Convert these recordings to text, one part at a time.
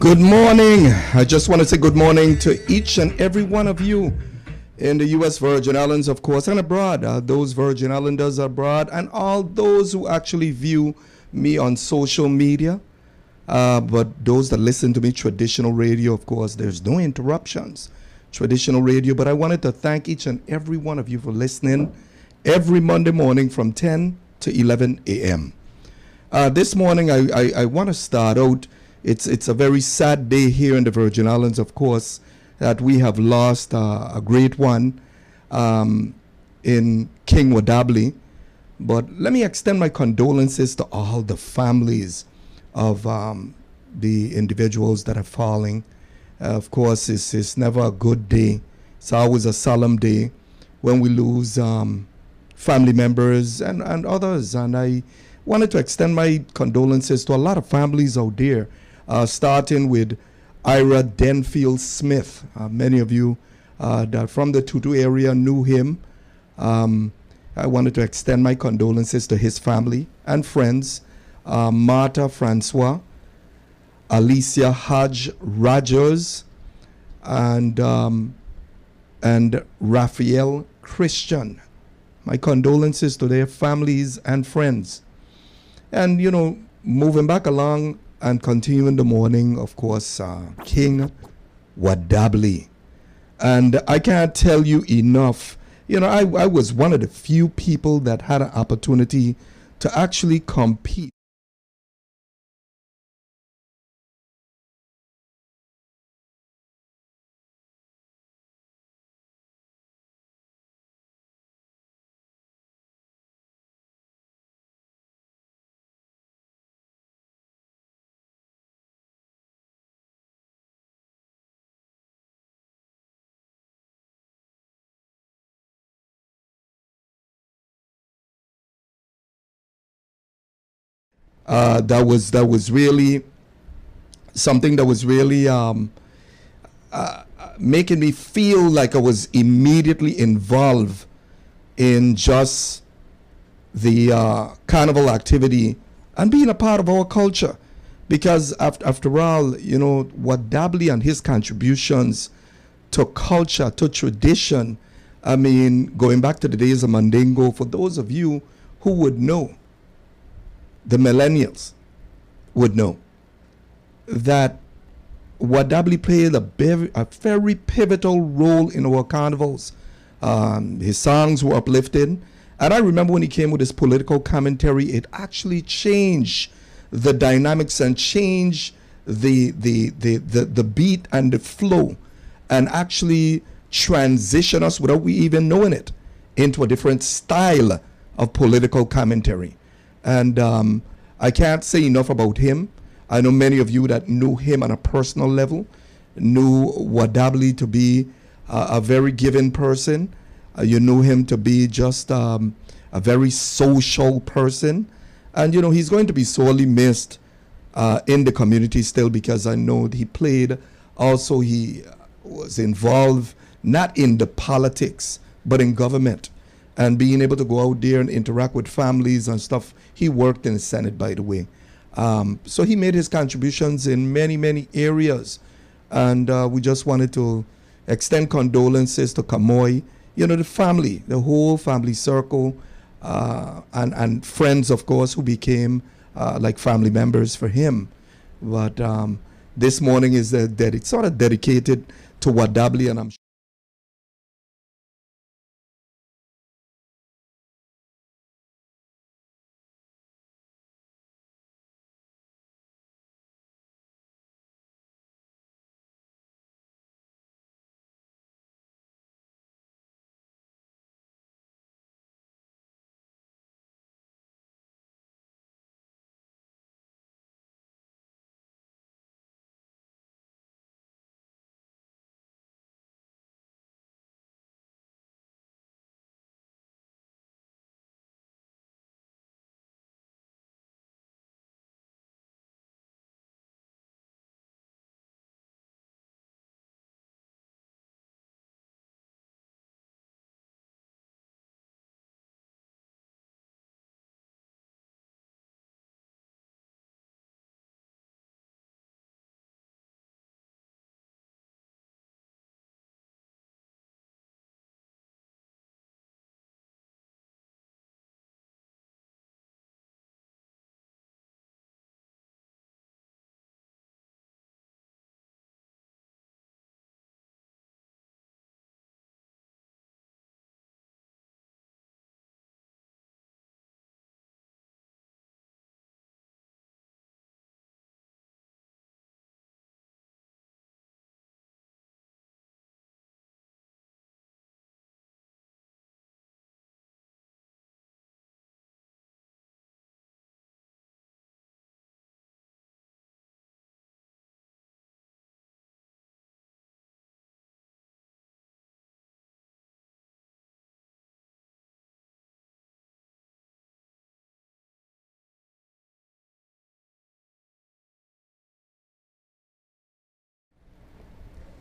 Good morning. I just want to say good morning to each and every one of you in the U.S. Virgin Islands, of course, and abroad. Those Virgin Islanders abroad, and all those who actually view me on social media. But those that listen to me, traditional radio, of course, there's no interruptions. Traditional radio. But I wanted to thank each and every one of you for listening every Monday morning from 10 to 11 a.m. This morning, I want to start out. It's a very sad day here in the Virgin Islands, of course, that we have lost a great one in King Wadabli. But let me extend my condolences to all the families of the individuals that are falling. Of course, it's never a good day. It's always a solemn day when we lose family members and others. And I wanted to extend my condolences to a lot of families out there, starting with Ira Denfield Smith. Many of you that from the Tutu area knew him. I wanted to extend my condolences to his family and friends. Martha Francois, Alicia Hodge Rogers, and Raphael Christian. My condolences to their families and friends. And, you know, moving back along and continuing the morning, of course, King Wadabli. And I can't tell you enough. You know, I was one of the few people that had an opportunity to actually compete. That was really something that was really making me feel like I was immediately involved in just the carnival activity and being a part of our culture. Because after all, you know, what Dably and his contributions to culture, to tradition, I mean, going back to the days of Mandingo, for those of you who would know, the millennials would know that Wadabli played a very pivotal role in our carnivals. His songs were uplifting. And I remember when he came with his political commentary, it actually changed the dynamics and changed the beat and the flow and actually transition us without we even knowing it into a different style of political commentary. And I can't say enough about him. I know many of you that knew him on a personal level, knew Wadabli to be a very giving person. You knew him to be just a very social person. And, you know, he's going to be sorely missed in the community still, because I know he played, also he was involved not in the politics, but in government. And being able to go out there and interact with families and stuff. He worked in the Senate, by the way. So he made his contributions in many, many areas. And we just wanted to extend condolences to Kamoy, you know, the family, the whole family circle, and friends, of course, who became like family members for him. But this morning is it's sort of dedicated to Wadabli, and I'm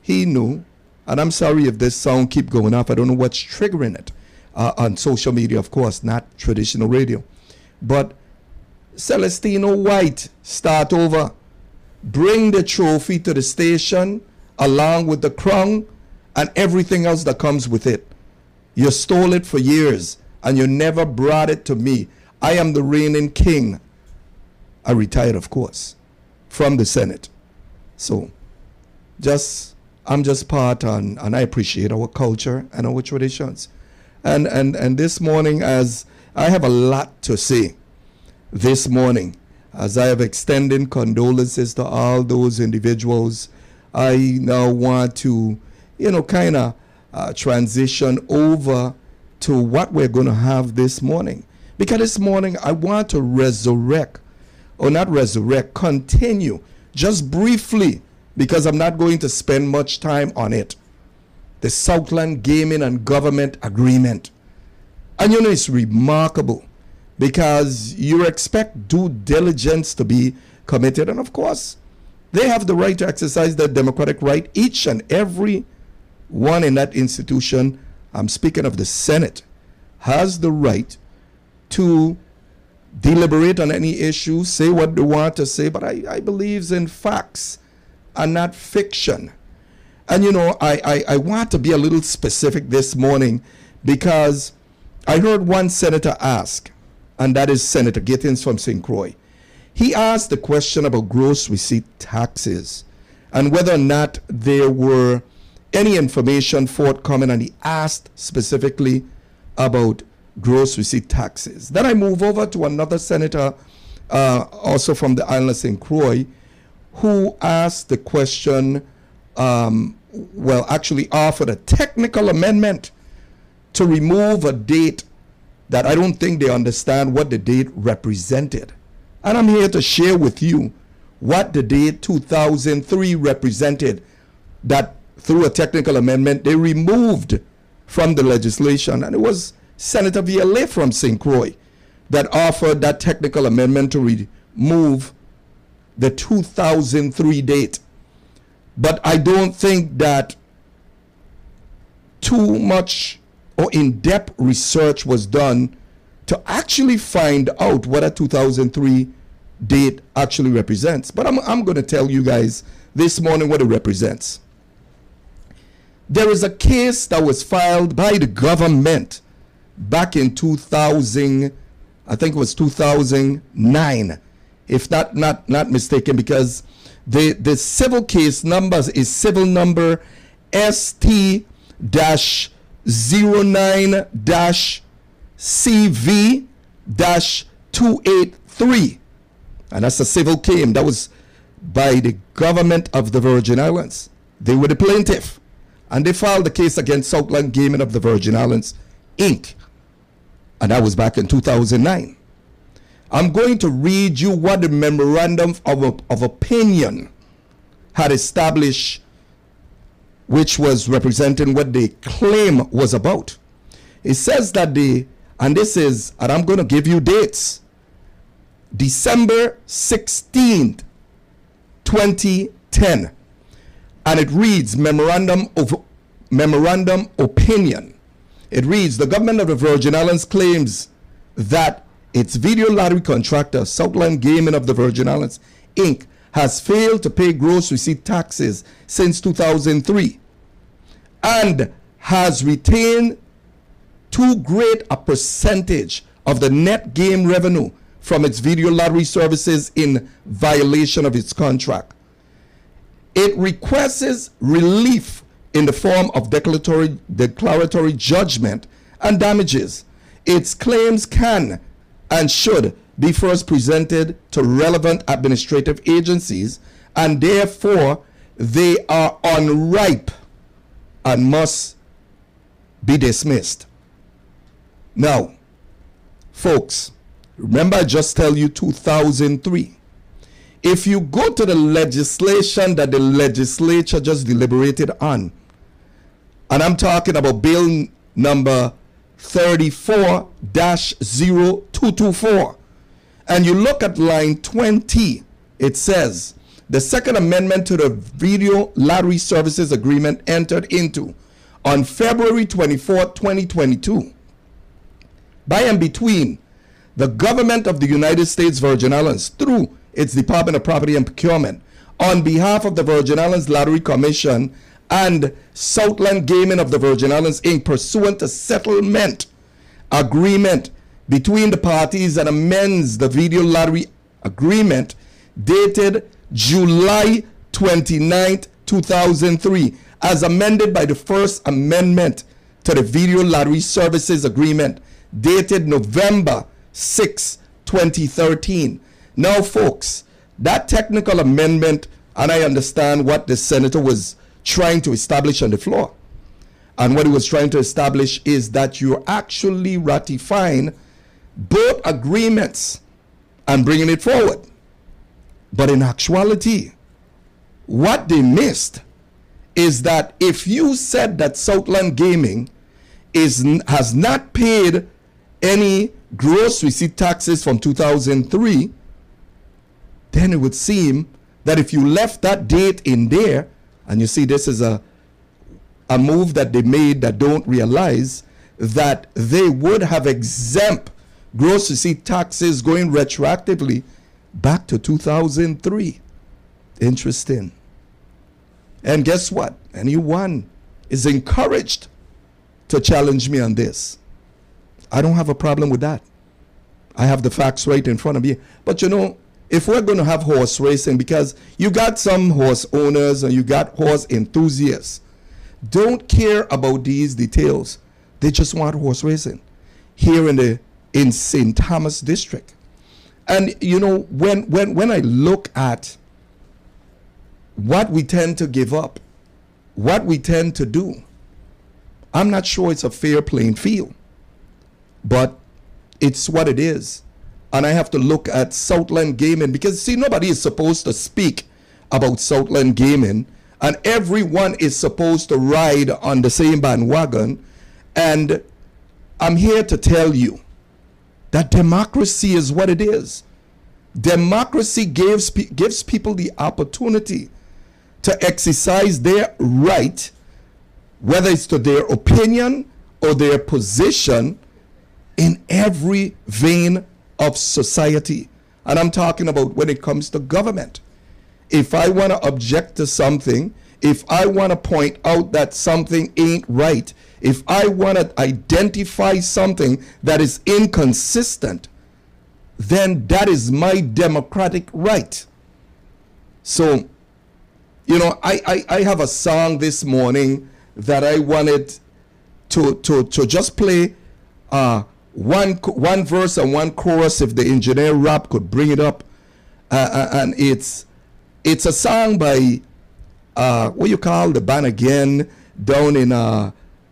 he knew, and I'm sorry if this sound keep going off. I don't know what's triggering it on social media, of course, not traditional radio. But Celestino White start over, bring the trophy to the station along with the crown and everything else that comes with it. You stole it for years and you never brought it to me. I am the reigning king. I retired, of course, from the Senate. So I'm just part and I appreciate our culture and our traditions. And this morning, as I have a lot to say this morning, as I have extended condolences to all those individuals, I now want to, kind of transition over to what we're going to have this morning. Because this morning, I want to continue just briefly, because I'm not going to spend much time on it. The Southland Gaming and Government Agreement. And it's remarkable because you expect due diligence to be committed. And of course, they have the right to exercise their democratic right. Each and every one in that institution, I'm speaking of the Senate, has the right to deliberate on any issue, say what they want to say. But I believe in facts and not fiction. And I want to be a little specific this morning because I heard one senator ask, and that is Senator Gittins from St. Croix. He asked the question about gross receipt taxes and whether or not there were any information forthcoming, and he asked specifically about gross receipt taxes. Then I move over to another senator, also from the island of St. Croix, who asked the question, actually offered a technical amendment to remove a date that I don't think they understand what the date represented. And I'm here to share with you what the date 2003 represented, that through a technical amendment they removed from the legislation. And it was Senator Vialet from St. Croix that offered that technical amendment to remove the 2003 date. But I don't think that too much or in-depth research was done to actually find out what a 2003 date actually represents. But I'm going to tell you guys this morning what it represents. There is a case that was filed by the government back in 2000, I think it was 2009, if not mistaken, because the civil case numbers is civil number ST-09-CV-283. And that's a civil claim that was by the government of the Virgin Islands. They were the plaintiff. And they filed the case against Southland Gaming of the Virgin Islands, Inc. And that was back in 2009. I'm going to read you what the memorandum of opinion had established, which was representing what the claim was about. It says that and I'm going to give you dates, December 16th, 2010. And it reads memorandum opinion. It reads, the government of the Virgin Islands claims that its video lottery contractor, Southland Gaming of the Virgin Islands, Inc., has failed to pay gross receipt taxes since 2003 and has retained too great a percentage of the net game revenue from its video lottery services in violation of its contract. It requests relief in the form of declaratory judgment and damages. Its claims can and should be first presented to relevant administrative agencies, and therefore they are unripe and must be dismissed. Now, folks, remember I just tell you 2003. If you go to the legislation that the legislature just deliberated on, and I'm talking about bill number 34-0224, and you look at line 20, it says, the second amendment to the Video Lottery Services Agreement entered into on February 24, 2022, by and between the government of the United States Virgin Islands through its Department of Property and Procurement on behalf of the Virgin Islands Lottery Commission and Southland Gaming of the Virgin Islands Inc. pursuant to settlement agreement between the parties and amends the Video Lottery Agreement dated July 29th, 2003, as amended by the First Amendment to the Video Lottery Services Agreement dated November 6, 2013. Now, folks, that technical amendment, and I understand what the senator was trying to establish on the floor. And what he was trying to establish is that you're actually ratifying both agreements and bringing it forward. But in actuality, what they missed is that if you said that Southland Gaming has not paid any gross receipt taxes from 2003, then it would seem that if you left that date in there, and you see this is a move that they made that don't realize that they would have exempt gross receipt taxes going retroactively back to 2003. Interesting. And guess what? Anyone is encouraged to challenge me on this. I don't have a problem with that. I have the facts right in front of me. But you know, if we're going to have horse racing, because you got some horse owners and you got horse enthusiasts, don't care about these details. They just want horse racing here in St. Thomas District. And you know, when I look at what we tend to give up, what we tend to do, I'm not sure it's a fair playing field, but it's what it is. And I have to look at Southland Gaming, because see, nobody is supposed to speak about Southland Gaming, and everyone is supposed to ride on the same bandwagon. And I'm here to tell you that democracy is what it is. Democracy gives people the opportunity to exercise their right, whether it's to their opinion or their position, in every vein of society. And I'm talking about when it comes to government. If I want to object to something, if I want to point out that something ain't right, if I want to identify something that is inconsistent, then that is my democratic right. So, you know, I have a song this morning that I wanted to just play one verse and one chorus, if the engineer rap could bring it up. And it's a song by what you call the band again down in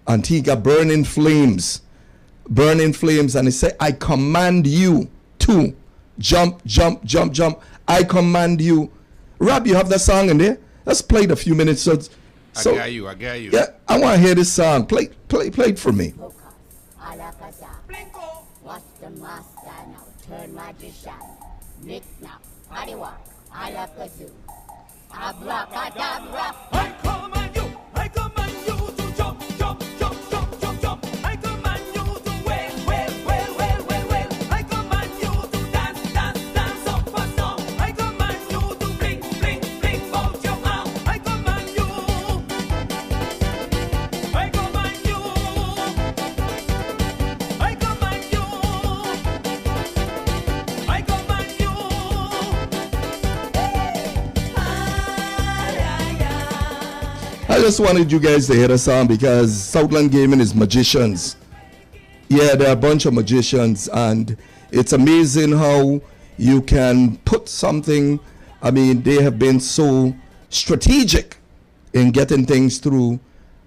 Antigua, Burning Flames. Burning Flames. And they say, I command you to jump, jump, jump, jump. I command you. Rob, you have that song in there? Let's play it a few minutes. So I got you. Yeah, I want to hear this song. Play it for me. What's the master now? Turn magician. Mix now. Body walk. Alakazoo. Abracadabra. I command you to jump, jump, jump, jump, jump, jump. I command you to wail, wail, wail, wail, wail, wail. I command you to dance, dance, dance up a song. I command you to blink, blink, blink out your arm. I command you. I command you. I command you. I command you. I just wanted you guys to hear the song because Southland Gaming is magicians. Yeah, they're a bunch of magicians, and it's amazing how you can put something. I mean, they have been so strategic in getting things through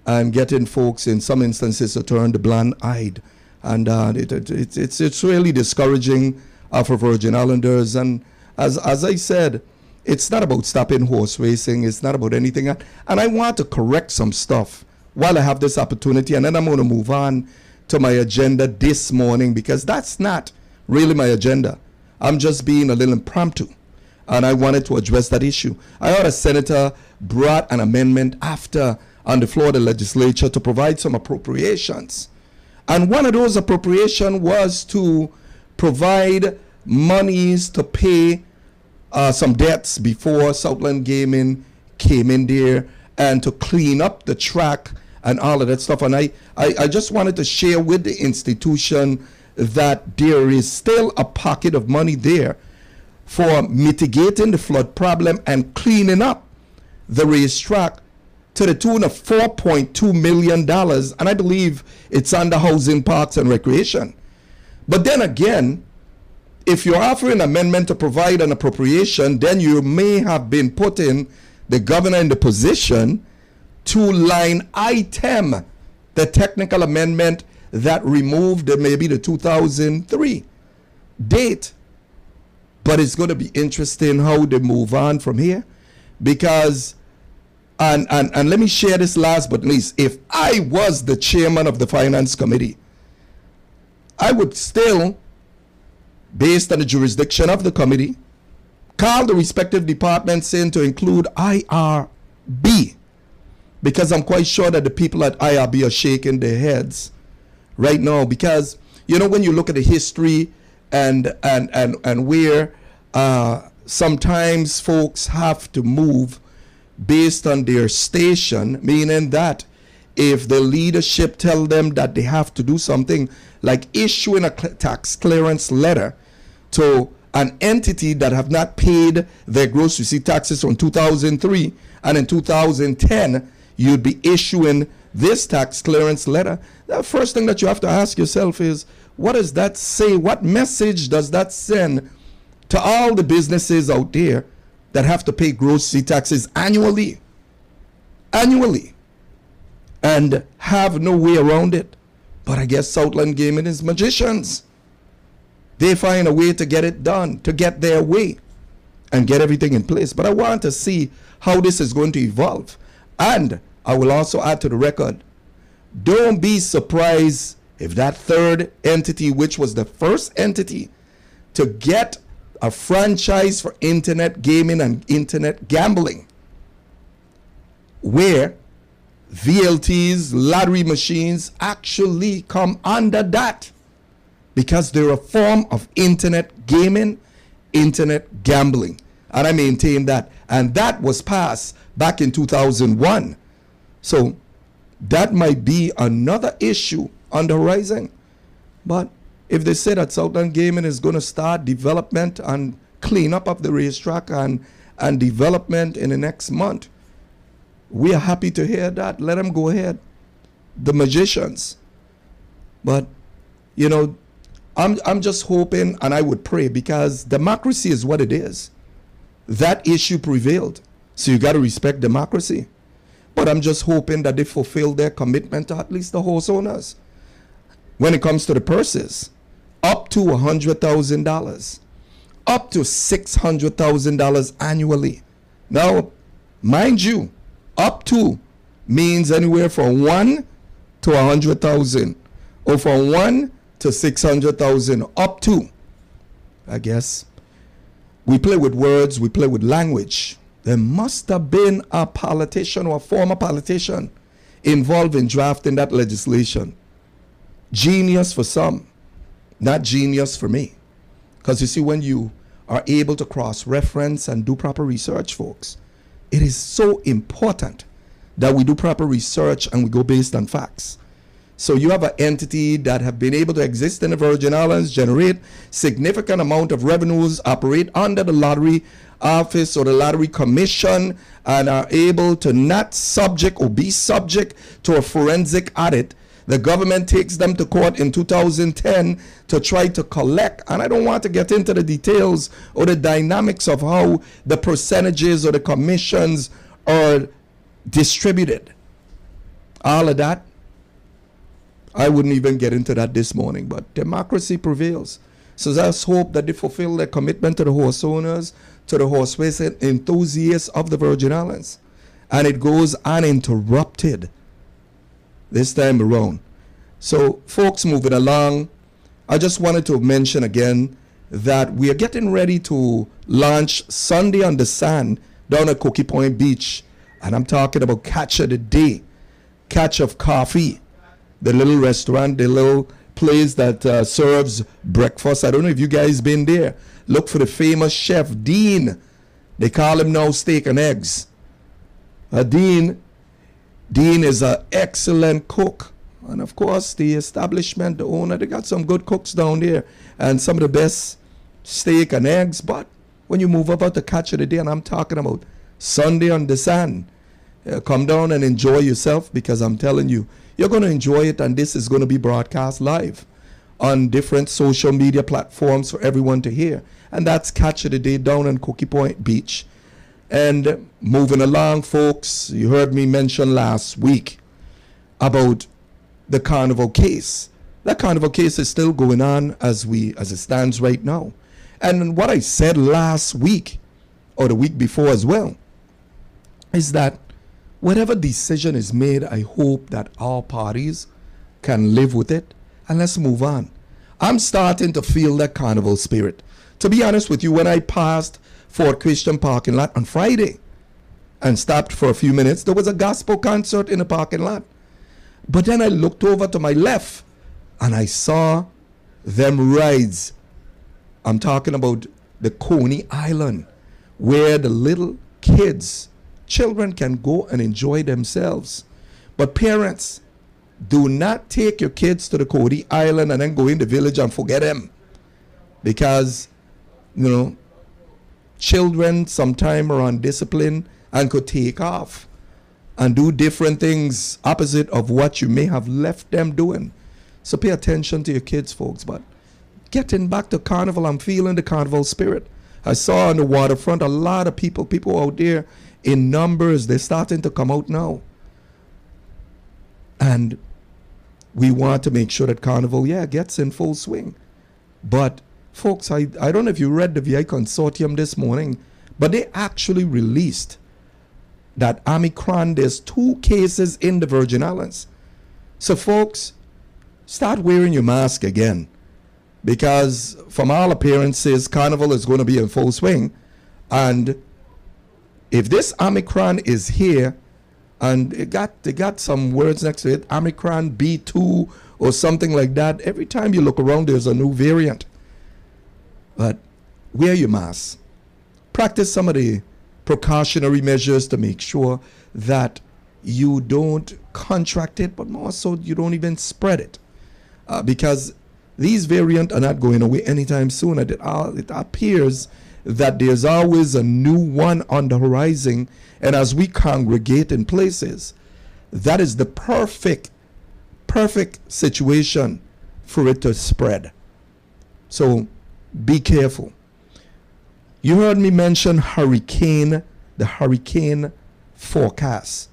and getting folks in some instances to turn the blind-eyed. And it's really discouraging for Virgin Islanders. And as I said, it's not about stopping horse racing. It's not about anything. And I want to correct some stuff while I have this opportunity. And then I'm going to move on to my agenda this morning, because that's not really my agenda. I'm just being a little impromptu. and I wanted to address that issue. I heard a senator brought an amendment after on the floor of the legislature to provide some appropriations. And one of those appropriations was to provide monies to pay some debts before Southland Gaming came in there, and to clean up the track and all of that stuff. And I just wanted to share with the institution that there is still a pocket of money there for mitigating the flood problem and cleaning up the racetrack to the tune of $4.2 million. And I believe it's under Housing, Parks, and Recreation. But then again, if you're offering an amendment to provide an appropriation, then you may have been putting the governor in the position to line item the technical amendment that removed maybe the 2003 date. But it's going to be interesting how they move on from here, because and let me share this last but least. If I was the chairman of the finance committee, I would still, based on the jurisdiction of the committee, call the respective departments in to include IRB, because I'm quite sure that the people at IRB are shaking their heads right now, because you know, when you look at the history and where sometimes folks have to move based on their station, meaning that if the leadership tell them that they have to do something like issuing a tax clearance letter to an entity that have not paid their gross receipt taxes from 2003, and in 2010 you'd be issuing this tax clearance letter, the first thing that you have to ask yourself is, what does that say? What message does that send to all the businesses out there that have to pay gross receipt taxes annually, and have no way around it? But I guess Southland Gaming is magicians. They find a way to get it done, to get their way and get everything in place. But I want to see how this is going to evolve. And I will also add to the record, don't be surprised if that third entity, which was the first entity to get a franchise for internet gaming and internet gambling, where VLTs, lottery machines actually come under that, because they're a form of internet gaming, internet gambling. And I maintain that. And that was passed back in 2001. So that might be another issue on the horizon. But if they say that Southland Gaming is going to start development and clean up of the racetrack and development in the next month, we are happy to hear that. Let them go ahead. The magicians. But, you know, I'm just hoping, and I would pray, because democracy is what it is. That issue prevailed. So you got to respect democracy. But I'm just hoping that they fulfill their commitment to at least the horse owners. When it comes to the purses, up to $100,000, up to $600,000 annually. Now, mind you, up to means anywhere from 1 to 100,000, or from 1 to 600,000, up to. I guess we play with words, we play with language. There must have been a politician or a former politician involved in drafting that legislation. Genius for some, not genius for me. Because you see, when you are able to cross-reference and do proper research, folks, it is so important that we do proper research and we go based on facts. So you have an entity that have been able to exist in the Virgin Islands, generate significant amount of revenues, operate under the lottery office or the lottery commission, and are able to not subject or be subject to a forensic audit. The government takes them to court in 2010 to try to collect. And I don't want to get into the details or the dynamics of how the percentages or the commissions are distributed. All of that, I wouldn't even get into that this morning, but democracy prevails. So let's hope that they fulfill their commitment to the horse owners, to the horse racing enthusiasts of the Virgin Islands. And it goes uninterrupted this time around. So folks, moving along, I just wanted to mention again that we are getting ready to launch Sunday on the Sand down at Cookie Point Beach. And I'm talking about Catch of the Day, Catch of Coffee, the little restaurant, the little place that serves breakfast. I don't know if you guys been there. Look for the famous chef, Dean. They call him now Steak and Eggs. Dean is an excellent cook. And of course, the establishment, the owner, they got some good cooks down there and some of the best steak and eggs. But when you move over to Catch of the Day, and I'm talking about Sunday on the Sand, come down and enjoy yourself, because I'm telling you, you're going to enjoy it. And this is going to be broadcast live on different social media platforms for everyone to hear. And that's Catch of the Day down on Cookie Point Beach. And moving along, folks, you heard me mention last week about the carnival case. That carnival case is still going on as it stands right now. And what I said last week, or the week before as well, is that whatever decision is made, I hope that all parties can live with it, and let's move on. I'm starting to feel that carnival spirit. To be honest with you, when I passed Fort Christian parking lot on Friday and stopped for a few minutes, there was a gospel concert in the parking lot. But then I looked over to my left and I saw them rides. I'm talking about the Coney Island, where the little children can go and enjoy themselves. But parents, do not take your kids to the Coney Island and then go in the village and forget them. Because, children sometimes are undisciplined and could take off and do different things opposite of what you may have left them doing. So pay attention to your kids, folks. But getting back to carnival, I'm feeling the carnival spirit. I saw on the waterfront a lot of people out there in numbers. They're starting to come out now. And we want to make sure that carnival, gets in full swing. But folks, I don't know if you read the VI Consortium this morning, but they actually released that Omicron, there's 2 cases in the Virgin Islands. So folks, start wearing your mask again, because from all appearances, carnival is going to be in full swing. And if this Omicron is here, and they got some words next to it, Omicron B2 or something like that, every time you look around, there's a new variant. But wear your mask. Practice some of the precautionary measures to make sure that you don't contract it, but more so you don't even spread it. Because these variants are not going away anytime soon. It appears that there's always a new one on the horizon. And as we congregate in places, that is the perfect situation for it to spread. So be careful. You heard me mention the hurricane forecast.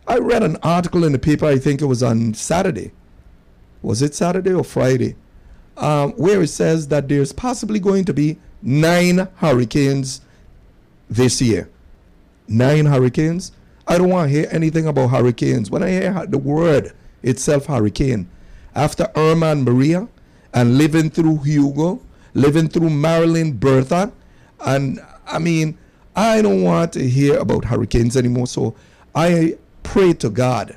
I read an article in the paper, I think it was on Saturday. Was it Saturday or Friday? Where it says that there's possibly going to be 9 hurricanes this year. 9 hurricanes? I don't want to hear anything about hurricanes. When I hear the word itself, hurricane, after Irma and Maria, and living through Hugo, living through Marilyn, Bertha, and I don't want to hear about hurricanes anymore. So I pray to God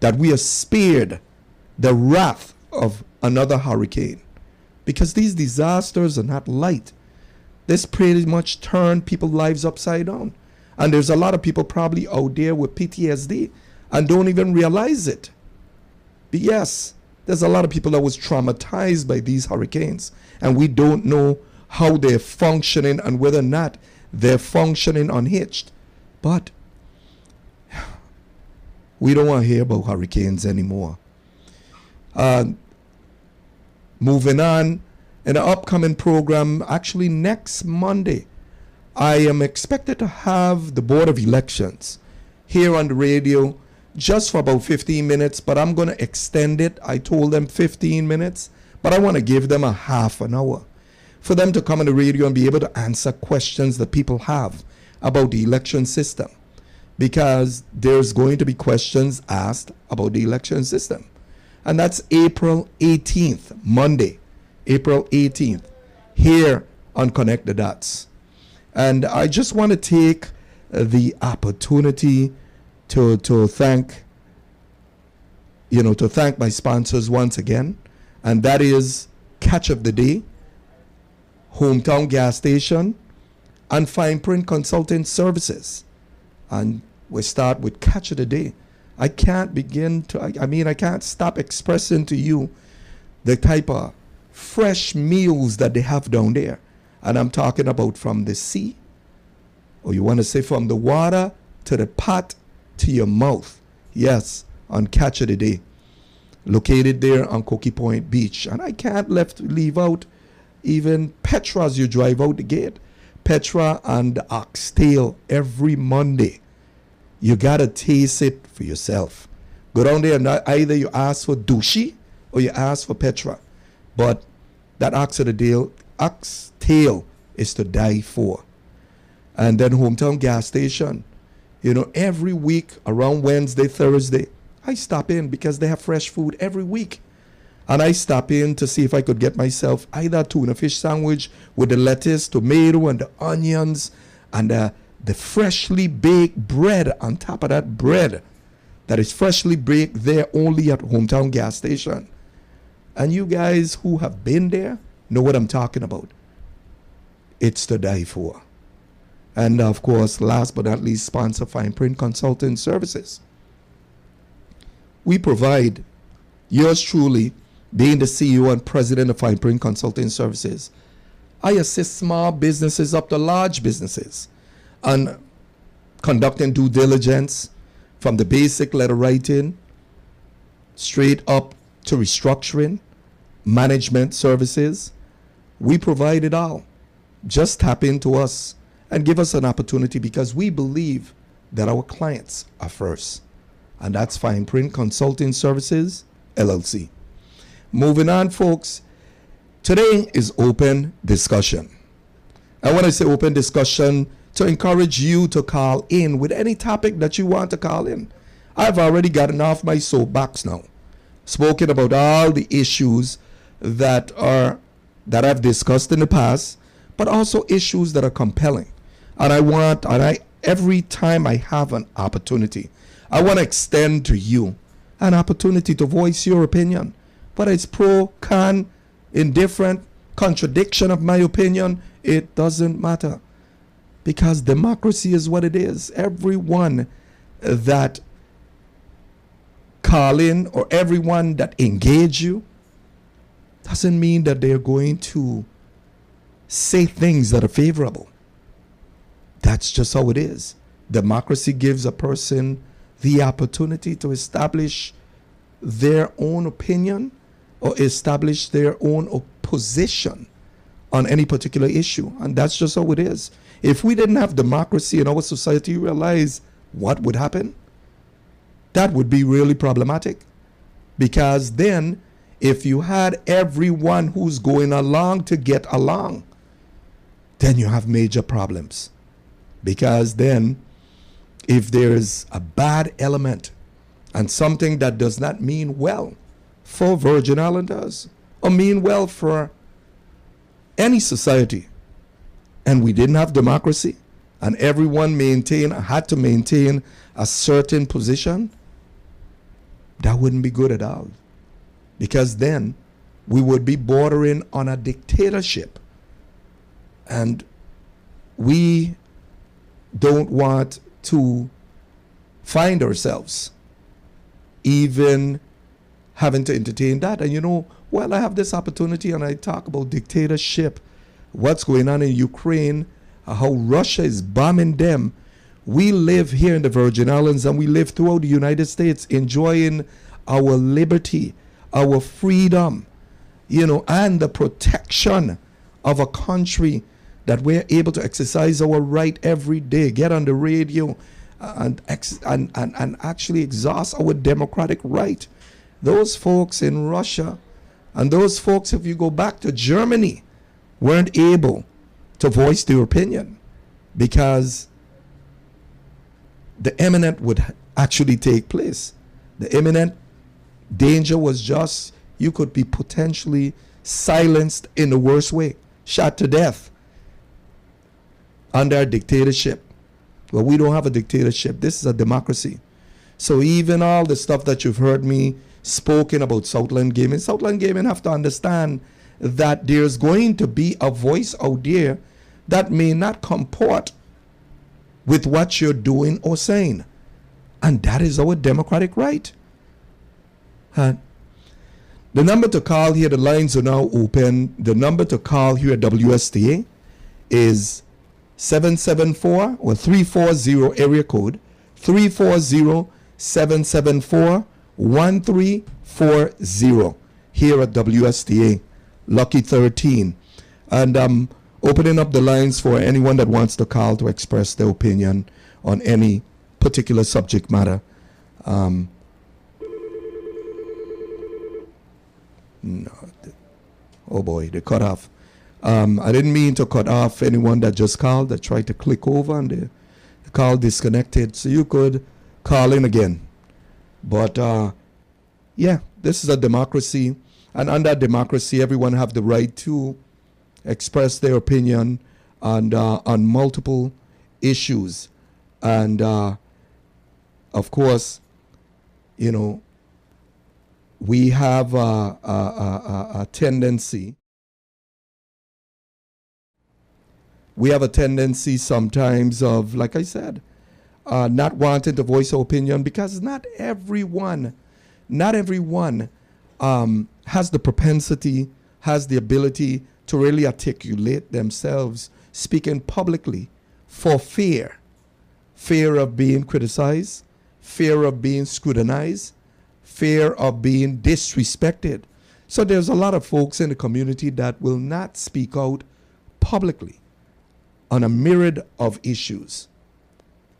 that we are spared the wrath of another hurricane, because these disasters are not light. This pretty much turned people's lives upside down. And there's a lot of people probably out there with PTSD and don't even realize it. But yes, there's a lot of people that was traumatized by these hurricanes, and we don't know how they're functioning and whether or not they're functioning unhitched. But we don't want to hear about hurricanes anymore. Moving on, in the upcoming program, actually next Monday, I am expected to have the Board of Elections here on the radio just for about 15 minutes, but I'm going to extend it. I told them 15 minutes, but I want to give them a half an hour for them to come on the radio and be able to answer questions that people have about the election system, because there's going to be questions asked about the election system. And that's April 18th, Monday, April 18th, here on Connect the Dots. And I just want to take the opportunity to thank my sponsors once again, and that is Catch of the Day, Hometown Gas Station, and Fine Print Consulting Services. And we start with Catch of the Day. I can't I can't stop expressing to you the type of fresh meals that they have down there. And I'm talking about from the sea, or you want to say from the water to the pot to your mouth. Yes, on Catch of the Day, located there on Cookie Point Beach. And I can't leave out even Petra as you drive out the gate. Petra and the oxtail every Monday. You got to taste it for yourself. Go down there and either you ask for Dushi or you ask for Petra. But that oxtail is to die for. And then Hometown Gas Station. Every week around Wednesday, Thursday, I stop in because they have fresh food every week. And I stop in to see if I could get myself either a tuna fish sandwich with the lettuce, tomato, and the onions, and the freshly baked bread on top of that bread that is freshly baked there only at Hometown Gas Station. And you guys who have been there know what I'm talking about. It's to die for. And of course, last but not least, sponsor Fine Print Consulting Services. We provide, yours truly, being the CEO and president of Fine Print Consulting Services, I assist small businesses up to large businesses on conducting due diligence from the basic letter writing straight up to restructuring, management services. We provide it all. Just tap into us and give us an opportunity, because we believe that our clients are first. And that's Fine Print Consulting Services, LLC. Moving on, folks. Today is open discussion. I want to say open discussion to encourage you to call in with any topic that you want to call in. I've already gotten off my soapbox now, spoken about all the issues that I've discussed in the past, but also issues that are compelling. And every time I have an opportunity, I want to extend to you an opportunity to voice your opinion. Whether it's pro, con, indifferent, contradiction of my opinion, it doesn't matter. Because democracy is what it is. Everyone that call in or everyone that engage you doesn't mean that they're going to say things that are favorable. That's just how it is. Democracy gives a person the opportunity to establish their own opinion or establish their own position on any particular issue. And that's just how it is. If we didn't have democracy in our society, you realize what would happen? That would be really problematic. Because then, if you had everyone who's going along to get along, then you have major problems. Because then, if there's a bad element and something that does not mean well for Virgin Islanders or mean well for any society, and we didn't have democracy, and everyone had to maintain a certain position, that wouldn't be good at all. Because then we would be bordering on a dictatorship. And we don't want to find ourselves even having to entertain that. And I have this opportunity and I talk about dictatorship, what's going on in Ukraine, how Russia is bombing them. We live here in the Virgin Islands and we live throughout the United States enjoying our liberty, our freedom, and the protection of a country that we're able to exercise our right every day, get on the radio and actually exhaust our democratic right. Those folks in Russia and those folks, if you go back to Germany, weren't able to voice their opinion because the imminent would actually take place. The imminent danger was just you could be potentially silenced in the worst way, shot to death under a dictatorship. Well, we don't have a dictatorship. This is a democracy. So even all the stuff that you've heard me spoken about Southland Gaming have to understand that there's going to be a voice out there that may not comport with what you're doing or saying. And that is our democratic right. The number to call here, the lines are now open. The number to call here at WSTA is 774 or 340 area code 340-774-1340 here at WSTA Lucky 13. And I'm opening up the lines for anyone that wants to call to express their opinion on any particular subject matter. No, oh boy, they cut off. I didn't mean to cut off anyone that just called, that tried to click over and the call disconnected. So you could call in again. But yeah, this is a democracy. And under democracy, everyone have the right to express their opinion on multiple issues. And of course, you know, we have a tendency. We have a tendency sometimes of, like I said, not wanting to voice our opinion because not everyone has the propensity, has the ability to really articulate themselves speaking publicly for fear of being criticized, fear of being scrutinized, fear of being disrespected. So there's a lot of folks in the community that will not speak out publicly on a myriad of issues,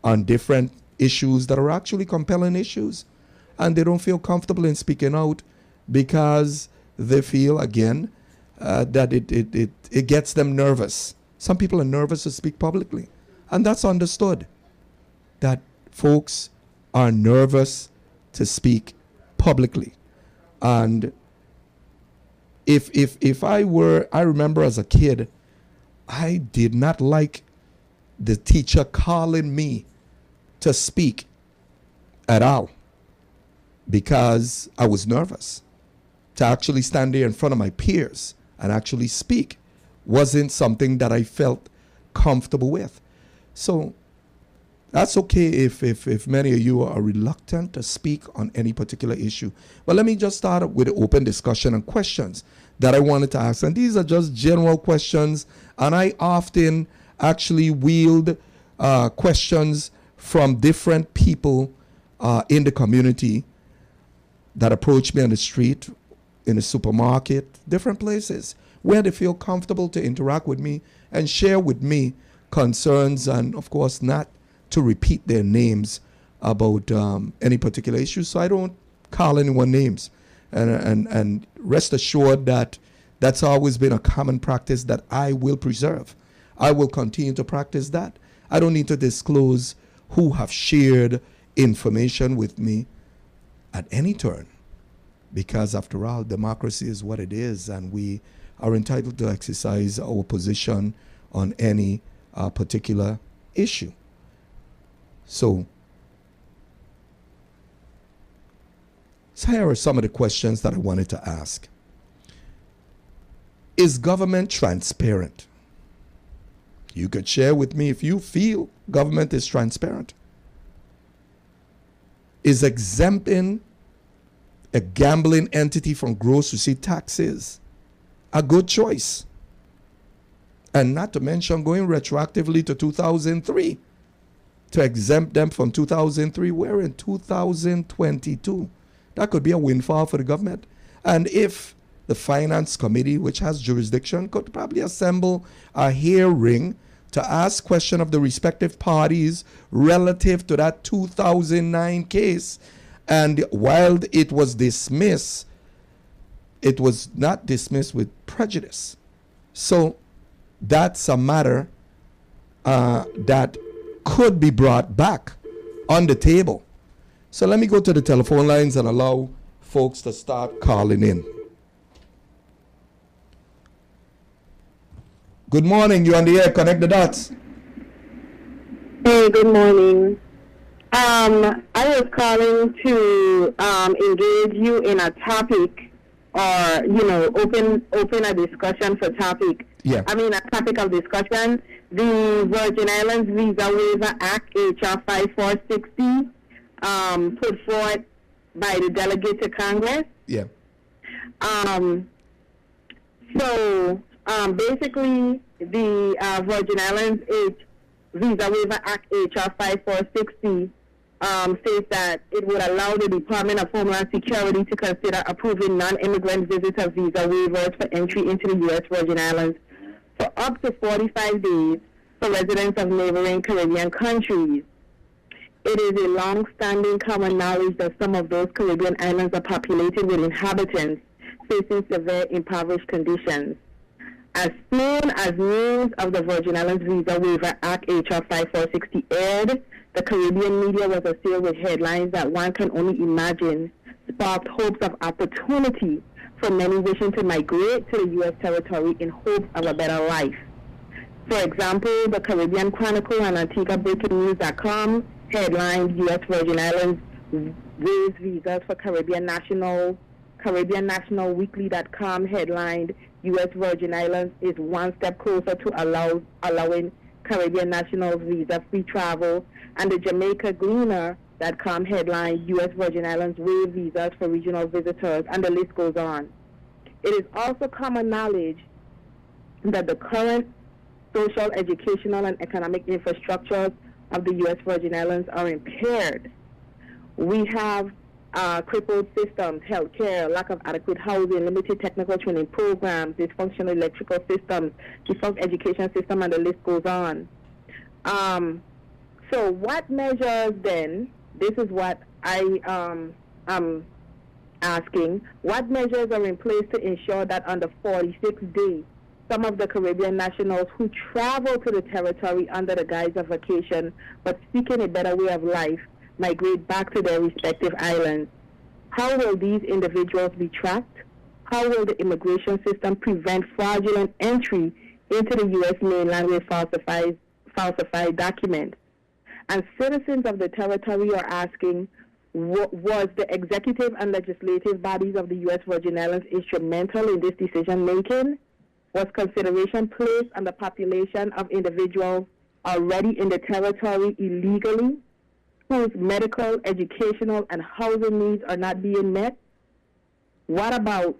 on different issues that are actually compelling issues. And they don't feel comfortable in speaking out because they feel, again, that it gets them nervous. Some people are nervous to speak publicly. And that's understood, that folks are nervous to speak publicly. And if I remember as a kid, I did not like the teacher calling me to speak at all because I was nervous. To actually stand there in front of my peers and actually speak wasn't something that I felt comfortable with. So that's okay if many of you are reluctant to speak on any particular issue. But let me just start with an open discussion and questions that I wanted to ask. And these are just general questions. And I often actually wield questions from different people in the community that approach me on the street, in the supermarket, different places where they feel comfortable to interact with me and share with me concerns, and of course not to repeat their names about any particular issue. So I don't call anyone names. And rest assured that that's always been a common practice that I will preserve. I will continue to practice that. I don't need to disclose who have shared information with me at any turn, because after all, democracy is what it is, and we are entitled to exercise our position on any particular issue. So here are some of the questions that I wanted to ask. Is government transparent? You could share with me if you feel government is transparent. Is exempting a gambling entity from gross receipt taxes a good choice? And not to mention going retroactively to 2003 to exempt them from 2003. We're in 2022. That could be a windfall for the government. And if the Finance Committee, which has jurisdiction, could probably assemble a hearing to ask question of the respective parties relative to that 2009 case. And while it was dismissed, it was not dismissed with prejudice. So that's a matter that could be brought back on the table. So let me go to the telephone lines and allow folks to start calling in. Good morning. You're on the air. Connect the dots. Hey, good morning. I was calling to engage you in a topic, or open a discussion for topic. Yeah. I mean, a topic of discussion. The Virgin Islands Visa Waiver Act, HR 5460, put forth by the delegate to Congress. Yeah. Basically, the Virgin Islands Visa Waiver Act, HR 5460, states that it would allow the Department of Homeland Security to consider approving non-immigrant visitor visa waivers for entry into the U.S. Virgin Islands for up to 45 days for residents of neighboring Caribbean countries. It is a long-standing common knowledge that some of those Caribbean islands are populated with inhabitants facing severe impoverished conditions. As soon as news of the Virgin Islands Visa Waiver Act, HR 5460, aired, the Caribbean media was assailed with headlines that one can only imagine sparked hopes of opportunity for many wishing to migrate to the U.S. territory in hopes of a better life. For example, the Caribbean Chronicle and AntiguaBreakingNews.com headlined U.S. Virgin Islands waives visas for Caribbean National. CaribbeanNationalWeekly.com headlined U.S. Virgin Islands is one step closer to allowing Caribbean nationals visa-free travel, and the Jamaica Gleaner.com headlined U.S. Virgin Islands waive visas for regional visitors, and the list goes on. It is also common knowledge that the current social, educational, and economic infrastructures of the U.S. Virgin Islands are impaired. We have crippled systems, healthcare, lack of adequate housing, limited technical training programs, dysfunctional electrical systems, defunct education system, and the list goes on. So what measures then, this is what I am asking, what measures are in place to ensure that under 46 days, some of the Caribbean nationals who travel to the territory under the guise of vacation but seeking a better way of life migrate back to their respective islands? How will these individuals be tracked? How will the immigration system prevent fraudulent entry into the U.S. mainland with falsified documents? And citizens of the territory are asking, was the executive and legislative bodies of the U.S. Virgin Islands instrumental in this decision-making? Was consideration placed on the population of individuals already in the territory illegally, whose medical, educational, and housing needs are not being met? What about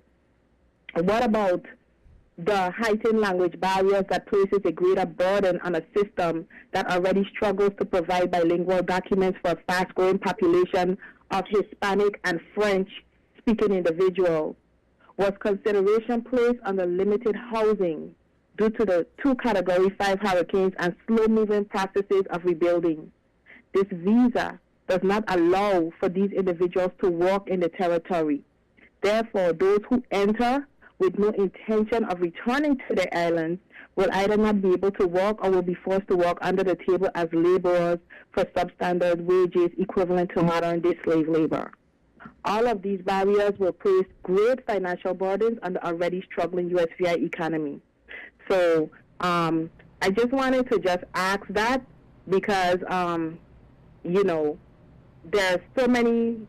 the heightened language barriers that places a greater burden on a system that already struggles to provide bilingual documents for a fast-growing population of Hispanic and French-speaking individuals? Was consideration placed on the limited housing due to the 2 Category 5 hurricanes and slow-moving processes of rebuilding? This visa does not allow for these individuals to work in the territory. Therefore, those who enter with no intention of returning to their islands will either not be able to work or will be forced to work under the table as laborers for substandard wages equivalent to modern-day slave labor. All of these barriers will place great financial burdens on the already struggling USVI economy. So I just wanted to just ask that because, there's so many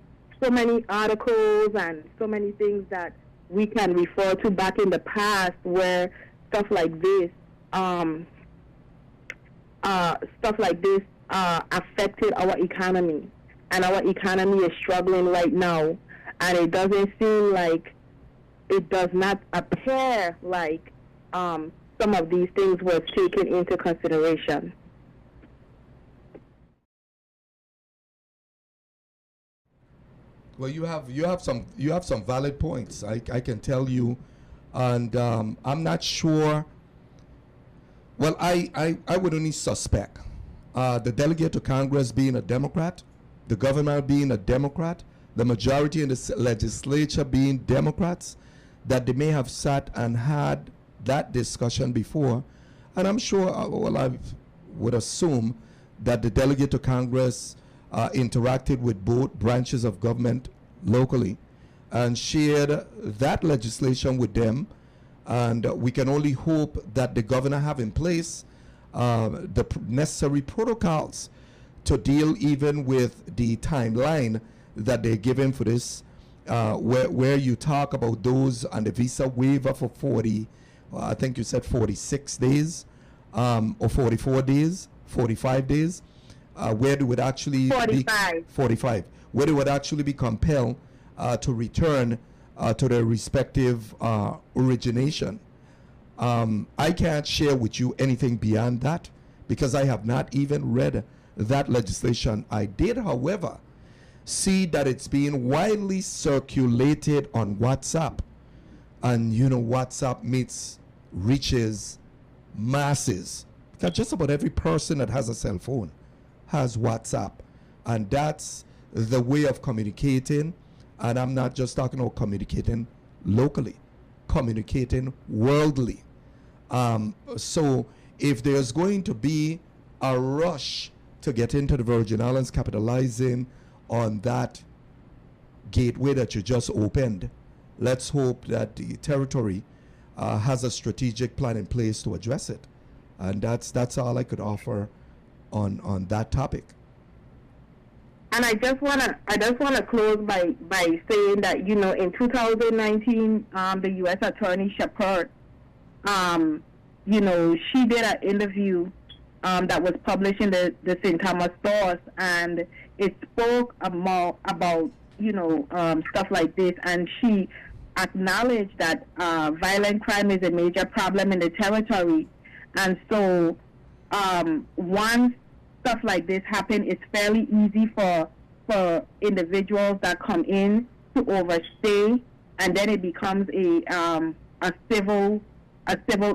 articles and so many things that we can refer to back in the past where stuff like this affected our economy. And our economy is struggling right now. And it doesn't seem like, it does not appear like some of these things were taken into consideration. Well, you have some valid points. I can tell you, and I'm not sure. Well, I would only suspect the delegate to Congress being a Democrat, the governor being a Democrat, the majority in the legislature being Democrats, that they may have sat and had that discussion before. And I'm sure, I would assume that the delegate to Congress interacted with both branches of government locally and shared that legislation with them And we can only hope that the governor have in place the necessary protocols to deal even with the timeline that they're given for this, where you talk about those and the visa waiver for 40, I think you said 46 days, or 44 days, 45 days, where they would actually 45. 45, where they would actually be compelled to return to their respective origination. I can't share with you anything beyond that because I have not even read that legislation. I did, however, see that it's being widely circulated on WhatsApp. And you know, WhatsApp reaches masses. Because just about every person that has a cell phone has WhatsApp. And that's the way of communicating. And I'm not just talking about communicating locally, communicating worldly. So if there's going to be a rush to get into the Virgin Islands, capitalizing on that gateway that you just opened, let's hope that the territory has a strategic plan in place to address it. And that's all I could offer on that topic. And I just wanna close by saying that, you know, in 2019, the U.S. Attorney Shepard, you know, she did an interview that was published in the St. Thomas Source, and it spoke about you know, stuff like this, and she acknowledged that violent crime is a major problem in the territory, and so once stuff like this happen, it's fairly easy for individuals that come in to overstay, and then it becomes a civil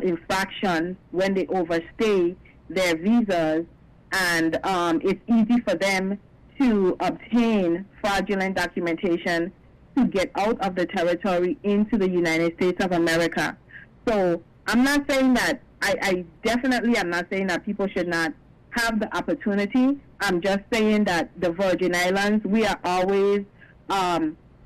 infraction when they overstay their visas, and it's easy for them to obtain fraudulent documentation to get out of the territory into the United States of America. So I'm not saying that, I definitely am not saying that people should not have the opportunity. I'm just saying that the Virgin Islands, we are always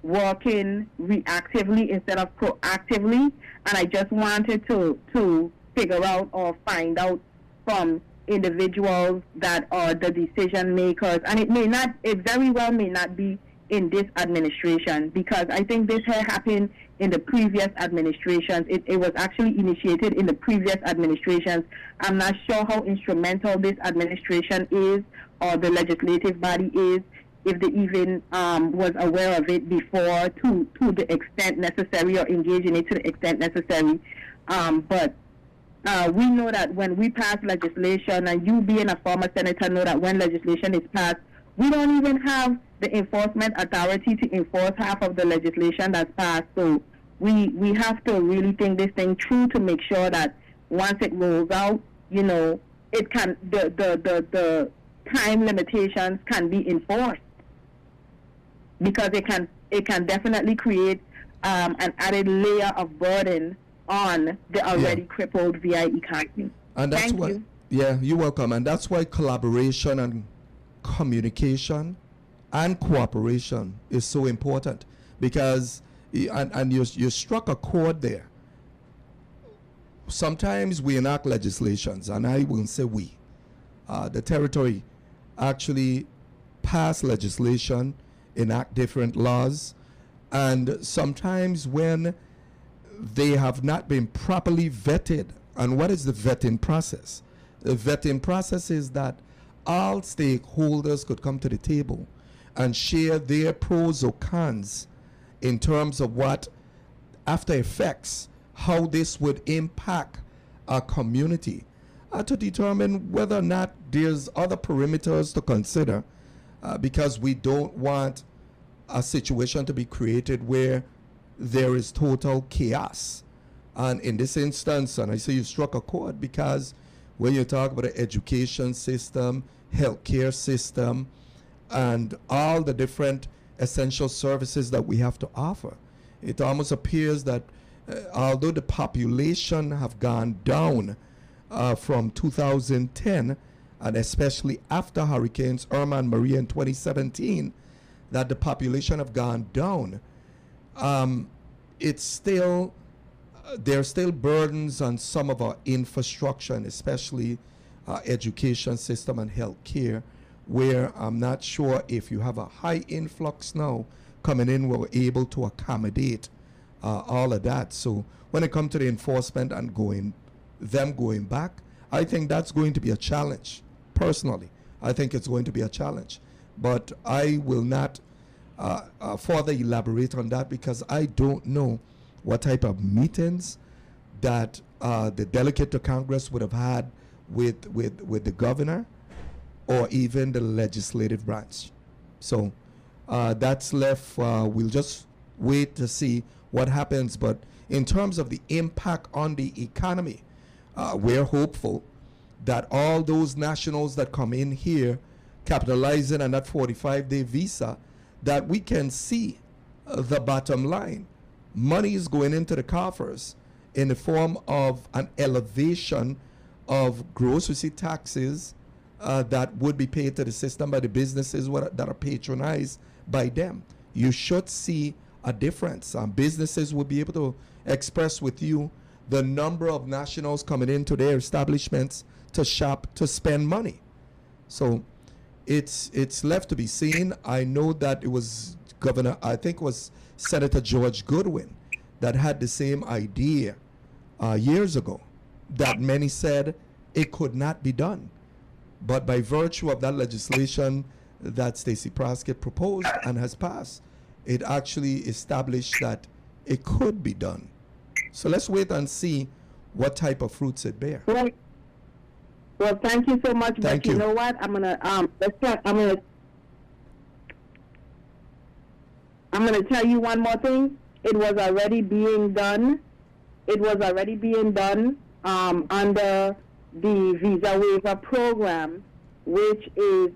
working reactively instead of proactively, and I just wanted to figure out or find out from individuals that are the decision makers, and it very well may not be in this administration, because I think this had happened in the previous administrations. It was actually initiated in the previous administrations. I'm not sure how instrumental this administration is, or the legislative body is, if they even was aware of it before to the extent necessary, or engage in it to the extent necessary. But we know that when we pass legislation, and you being a former senator know that when legislation is passed, we don't even have the enforcement authority to enforce half of the legislation that's passed. So we have to really think this thing through to make sure that once it rolls out, you know, it can the time limitations can be enforced, because it can definitely create an added layer of burden on the already crippled VI economy. And that's Thank why, you. yeah, you're welcome. And that's why collaboration and communication and cooperation is so important, because and you struck a chord there. Sometimes we enact legislations, and I won't say we. The territory actually pass legislation, enact different laws, and sometimes when they have not been properly vetted. And what is the vetting process? The vetting process is that all stakeholders could come to the table and share their pros or cons in terms of what after effects, how this would impact our community, to determine whether or not there's other perimeters to consider, because we don't want a situation to be created where there is total chaos. And in this instance, and I say you struck a chord, because when you talk about the education system, healthcare system, and all the different essential services that we have to offer, it almost appears that although the population have gone down from 2010, and especially after Hurricanes Irma and Maria in 2017, that the population have gone down, it's still there are still burdens on some of our infrastructure, and especially education system and health care, where I'm not sure if you have a high influx now coming in, we're able to accommodate all of that. So when it comes to the enforcement and going back, I think that's going to be a challenge. Personally, I think it's going to be a challenge. But I will not further elaborate on that because I don't know what type of meetings that the delegate to Congress would have had with the governor or even the legislative branch. So that's left. We'll just wait to see what happens. But in terms of the impact on the economy, we're hopeful that all those nationals that come in here capitalizing on that 45-day visa, that we can see the bottom line. Money is going into the coffers in the form of an elevation of gross receipt taxes that would be paid to the system by the businesses that are patronized by them. You should see a difference. Businesses will be able to express with you the number of nationals coming into their establishments to shop, to spend money. So it's left to be seen. I know that it was I think it was Senator George Goodwin that had the same idea years ago, that many said it could not be done. But by virtue of that legislation that Stacey Plaskett proposed and has passed, it actually established that it could be done. So let's wait and see what type of fruits it bears. Well, thank you so much. Thank but you. You know what? I'm gonna tell you one more thing. It was already being done. It was already being done under the visa waiver program, which is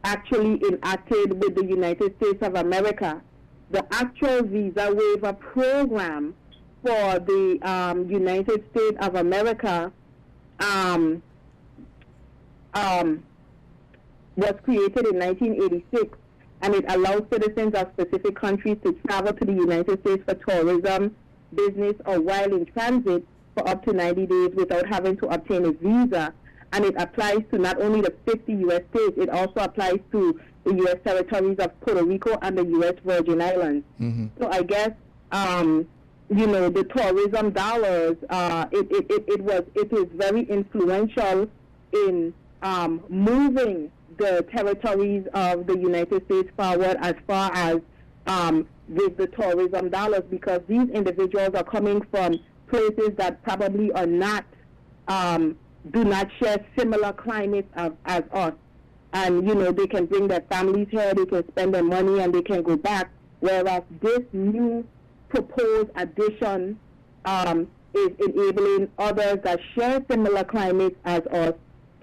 actually enacted with the United States of America. The actual visa waiver program for the United States of America was created in 1986, and it allows citizens of specific countries to travel to the United States for tourism, business, or while in transit for up to 90 days without having to obtain a visa. And it applies to not only the 50 U.S. states, it also applies to the U.S. territories of Puerto Rico and the U.S. Virgin Islands. Mm-hmm. So I guess, the tourism dollars, it is very influential in moving the territories of the United States forward as far as with the tourism dollars, because these individuals are coming from places that probably are not, do not share similar climates as us. And, they can bring their families here, they can spend their money, and they can go back. Whereas this new proposed addition is enabling others that share similar climates as us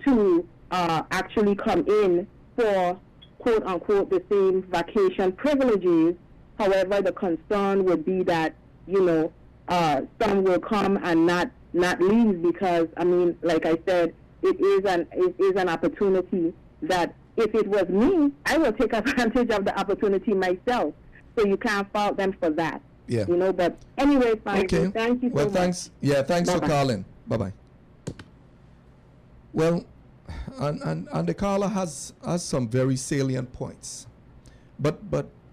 to actually come in for, quote unquote, the same vacation privileges. However, the concern would be that, some will come and not leave, because, like I said, it is an opportunity that if it was me, I will take advantage of the opportunity myself. So you can't fault them for that. Yeah. But anyway, fine. Okay. So thank you so much. Thanks. Yeah, thanks Bye-bye. for calling. Bye-bye. Well, and the caller has some very salient points. But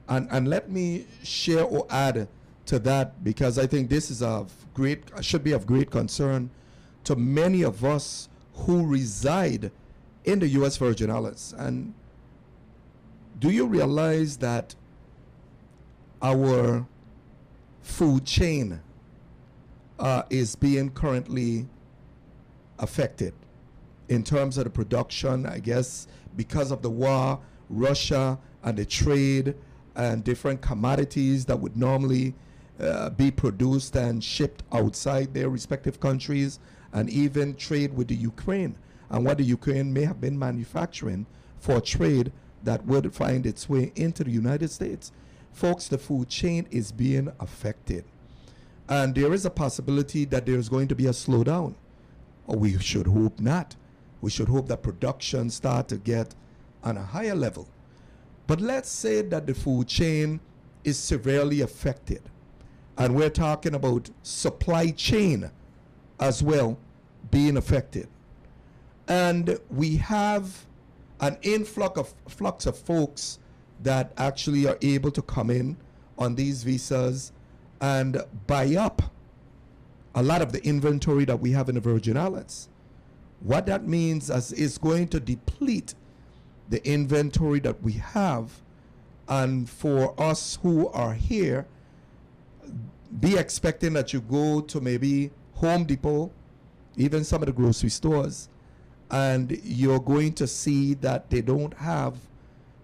let me share or add to that, because I think this is should be of great concern to many of us who reside in the U.S. Virgin Islands. And do you realize that our food chain is being currently affected in terms of the production? I guess because of the war, Russia and the trade and different commodities that would normally be produced and shipped outside their respective countries, and even trade with the Ukraine and what the Ukraine may have been manufacturing for trade that would find its way into the United States. Folks, the food chain is being affected. And there is a possibility that there's going to be a slowdown. Or we should hope not. We should hope that production start to get on a higher level. But let's say that the food chain is severely affected. And we're talking about supply chain as well being affected. And we have an flux of folks that actually are able to come in on these visas and buy up a lot of the inventory that we have in the Virgin Islands. What that means is going to deplete the inventory that we have, and for us who are here, be expecting that you go to maybe Home Depot, even some of the grocery stores, and you're going to see that they don't have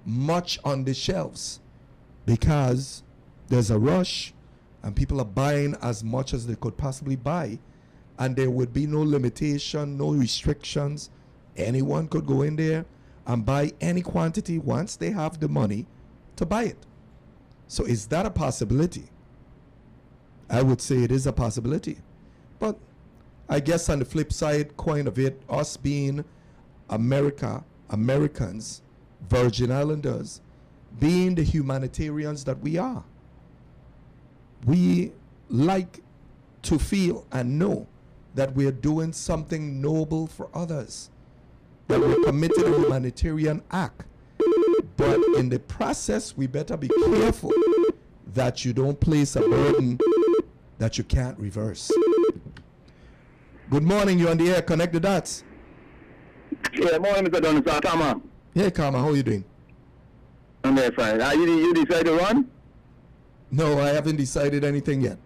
much on the shelves because there's a rush and people are buying as much as they could possibly buy, and there would be no limitation, no restrictions. Anyone could go in there and buy any quantity once they have the money to buy it. So is that a possibility? I would say it is a possibility. But I guess on the flip side coin of it, us being Americans, Virgin Islanders, being the humanitarians that we are, we like to feel and know that we're doing something noble for others, that we're committed a humanitarian act. But in the process, we better be careful that you don't place a burden that you can't reverse. Good morning, you're on the air. Connect the dots. Yeah, morning, Mr. Donaldson. Kama. Hey, Kama, how are you doing? I'm very fine. You decide to run? No, I haven't decided anything yet.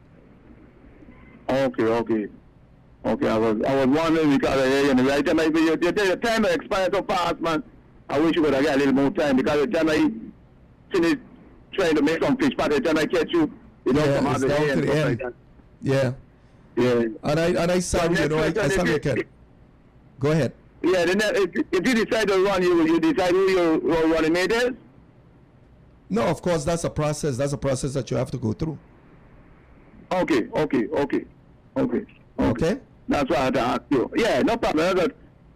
Okay. I was wondering because the right time your time expired so fast, man. I wish you would have got a little more time because the time I finish trying to make some fish, but the time I catch you, don't come out of the down to the end. Like Yeah. And I saw you, I saw your kid. Go ahead. Yeah, then if you decide to run, you decide who your running mate is? No, of course, that's a process. That's a process that you have to go through. Okay. Okay? That's why I had to ask you. Yeah, no problem.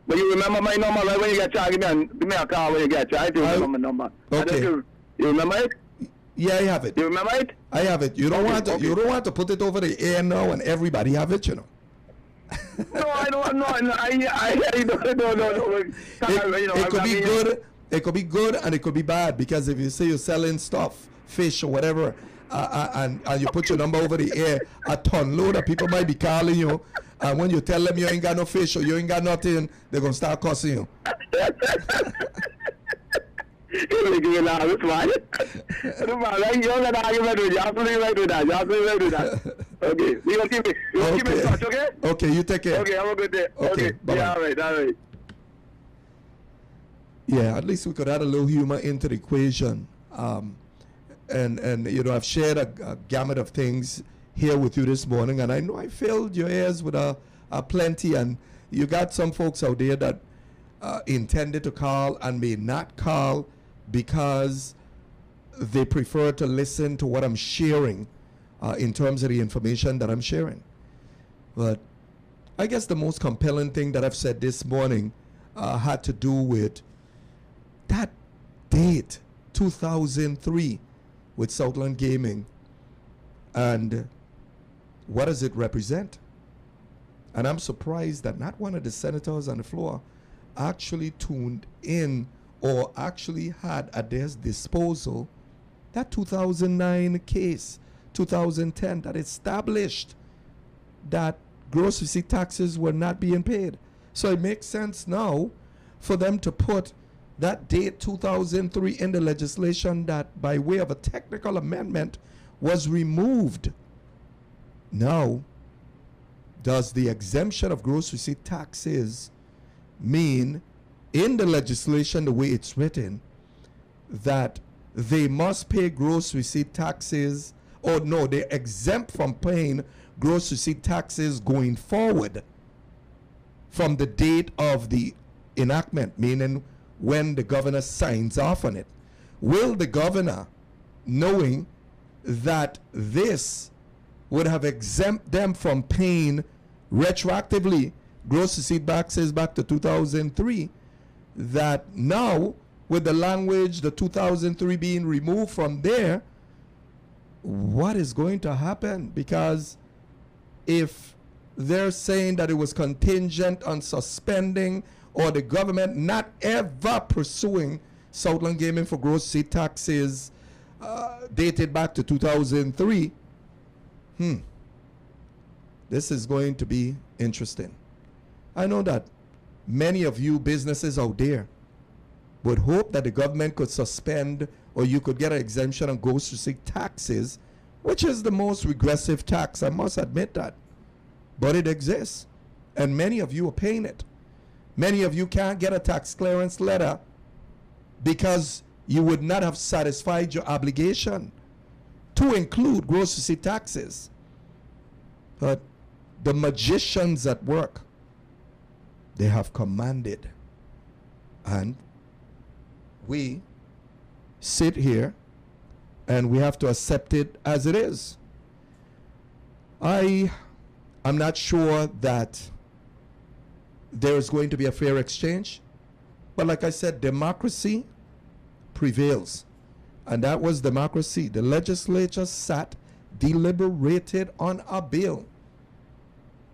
But you remember my number, right? When you get charged, give me a call when you get charged. You remember my number. Okay. You remember it? Yeah, I have it. You remember it? I have it. You don't want to put it over the air now and everybody have it, No, I don't. No. It could be good. It could be good and it could be bad, because if you say you're selling stuff, fish or whatever, and you put your number over the air, a ton load of people might be calling you, and when you tell them you ain't got no fish or you ain't got nothing, they're gonna start cussing you. You give laugh, it's fine. You don't get argument with you. Absolutely right with that. Okay, you gonna keep it in touch, okay? Okay, you take care. Okay, have a good day. Okay, bye-bye. Yeah, all right. Yeah, at least we could add a little humor into the equation. And I've shared a gamut of things here with you this morning, and I know I filled your ears with a plenty, and you got some folks out there that intended to call and may not call because they prefer to listen to what I'm sharing in terms of the information that I'm sharing. But I guess the most compelling thing that I've said this morning had to do with that date, 2003, with Southland Gaming, and what does it represent? And I'm surprised that not one of the senators on the floor actually tuned in or actually had at their disposal that 2009 case, 2010, that established that gross receipt taxes were not being paid. So it makes sense now for them to put that date 2003 in the legislation that by way of a technical amendment was removed. Now, does the exemption of gross receipt taxes mean in the legislation, the way it's written, that they must pay gross receipt taxes, or no, they're exempt from paying gross receipt taxes going forward from the date of the enactment, meaning when the governor signs off on it? Will the governor, knowing that this would have exempt them from paying retroactively gross receipt taxes back to 2003, that now with the language, the 2003 being removed from there, what is going to happen, because if they're saying that it was contingent on suspending or the government not ever pursuing Southland Gaming for gross receipt taxes dated back to 2003, this is going to be interesting. I know that many of you businesses out there would hope that the government could suspend, or you could get an exemption on gross receipt taxes, which is the most regressive tax, I must admit that. But it exists, and many of you are paying it. Many of you can't get a tax clearance letter because you would not have satisfied your obligation to include gross receipt taxes. But the magicians at work, they have commanded, and we sit here and we have to accept it as it is. I'm not sure that there is going to be a fair exchange, but like I said, democracy prevails, and that was democracy. The legislature sat, deliberated on a bill,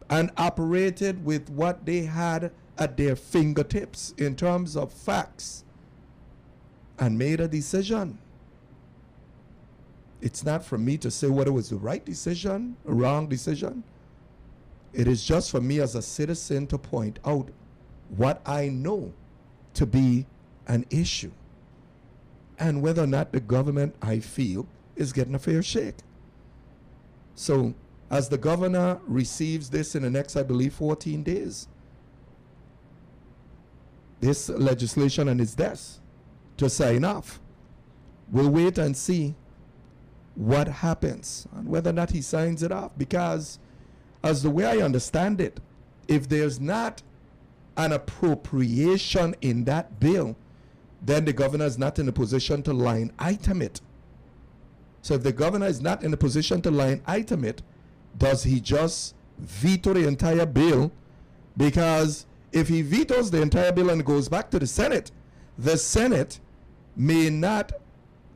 and operated with what they had at their fingertips in terms of facts, and made a decision. It's not for me to say whether it was the right decision, a wrong decision. It is just for me as a citizen to point out what I know to be an issue, and whether or not the government, I feel, is getting a fair shake. So as the governor receives this in the next, I believe, 14 days, this legislation on his desk to sign off, we'll wait and see what happens and whether or not he signs it off. Because as the way I understand it, if there's not an appropriation in that bill, then the governor is not in a position to line item it. So if the governor is not in a position to line item it, does he just veto the entire bill? Because if he vetoes the entire bill and goes back to the Senate may not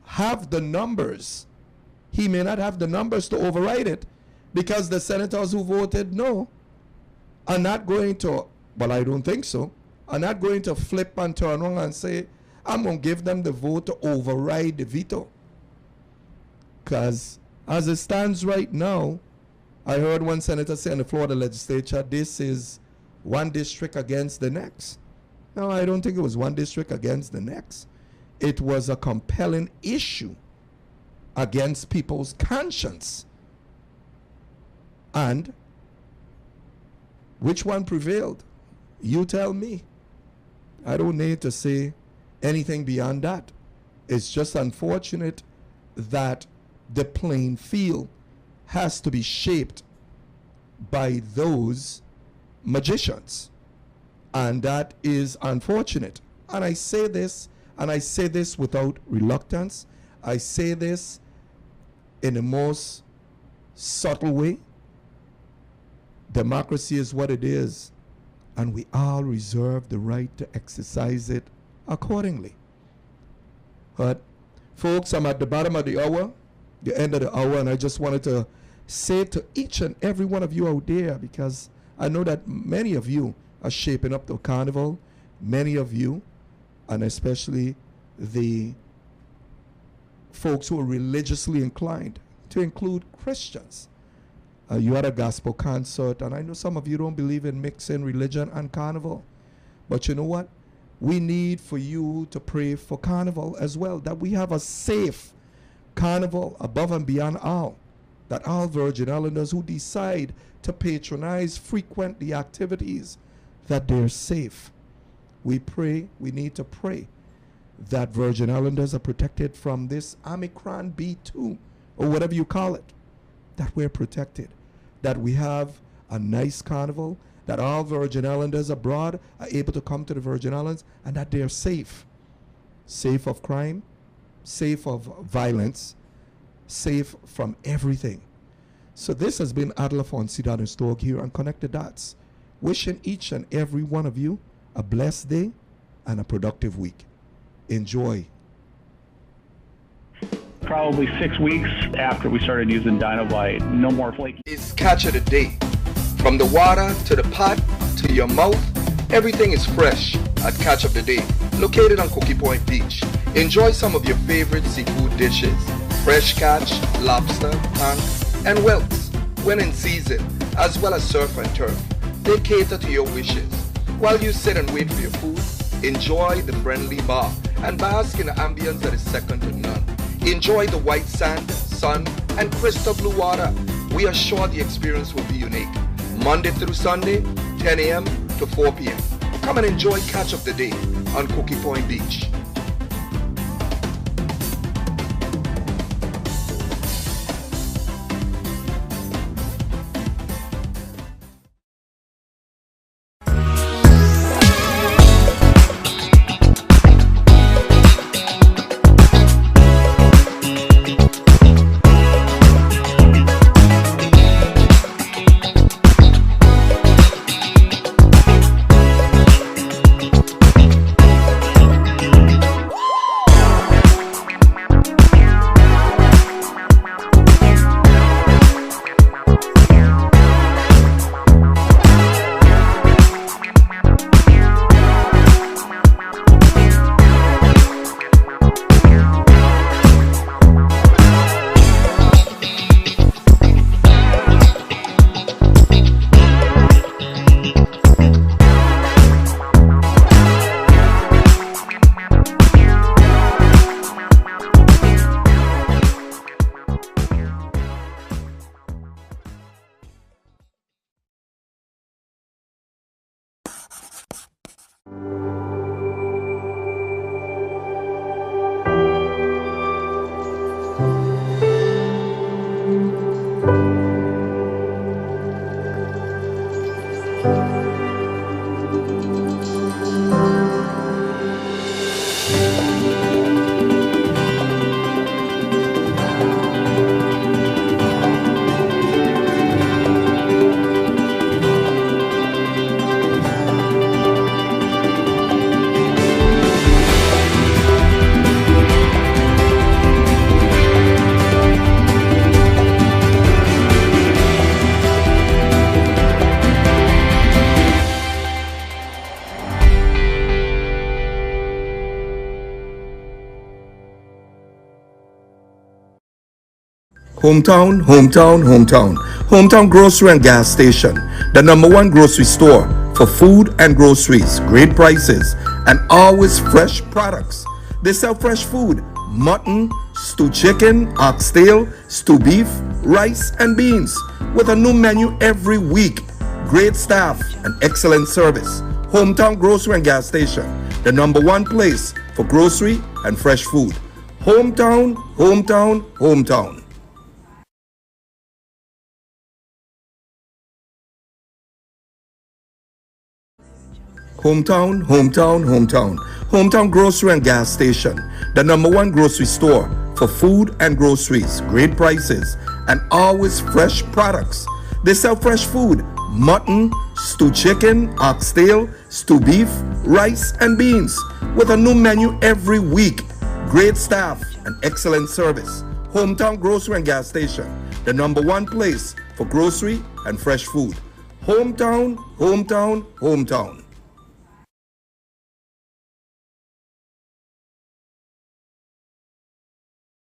have the numbers. He may not have the numbers to override it, because the senators who voted no are not going to, well, I don't think so, are not going to flip and turn around and say, I'm going to give them the vote to override the veto. Because as it stands right now, I heard one senator say on the floor of the legislature, this is one district against the next. No, I don't think it was one district against the next. It was a compelling issue against people's conscience. And which one prevailed? You tell me. I don't need to say anything beyond that. It's just unfortunate that the playing field has to be shaped by those magicians. And that is unfortunate. And I say this, without reluctance. I say this in the most subtle way. Democracy is what it is, and we all reserve the right to exercise it accordingly. But folks, I'm at the bottom of the hour, the end of the hour, and I just wanted to say to each and every one of you out there, because I know that many of you are shaping up the carnival, many of you, and especially the folks who are religiously inclined, to include Christians. You had a gospel concert, and I know some of you don't believe in mixing religion and carnival. But you know what? We need for you to pray for carnival as well, that we have a safe carnival above and beyond all, that all Virgin Islanders who decide to patronize, frequent the activities, that they're safe. We pray, we need to pray that Virgin Islanders are protected from this Omicron B2, or whatever you call it, that we're protected, that we have a nice carnival, that all Virgin Islanders abroad are able to come to the Virgin Islands, and that they're safe. Safe of crime, safe of violence, safe from everything. So this has been Adler Fonsi Stork here on Connect the Dots, wishing each and every one of you a blessed day and a productive week. Enjoy. probably 6 weeks after we started using Dinovite. No more flaky. Is catch of the day. From the water to the pot to your mouth, everything is fresh at Catch of the Day, located on Cookie Point Beach. Enjoy some of your favorite seafood dishes, fresh catch, lobster, tank, and whelks when in season, as well as surf and turf. They cater to your wishes. While you sit and wait for your food, enjoy the friendly bar and bask in the ambience that is second to none. Enjoy the white sand, sun, and crystal blue water. We are sure the experience will be unique. Monday through Sunday, 10 a.m. to 4 p.m. Come and enjoy Catch of the Day on Cookie Point Beach. Hometown, hometown, hometown. Hometown Grocery and Gas Station, the #1 grocery store for food and groceries, great prices, and always fresh products. They sell fresh food, mutton, stewed chicken, oxtail, stewed beef, rice, and beans, with a new menu every week. Great staff and excellent service. Hometown Grocery and Gas Station, the #1 place for grocery and fresh food. Hometown, hometown, hometown. Hometown, hometown, hometown. Hometown Grocery and Gas Station, the #1 grocery store for food and groceries, great prices, and always fresh products. They sell fresh food, mutton, stewed chicken, oxtail, stewed beef, rice, and beans, with a new menu every week. Great staff and excellent service. Hometown Grocery and Gas Station, the #1 place for grocery and fresh food. Hometown, hometown, hometown.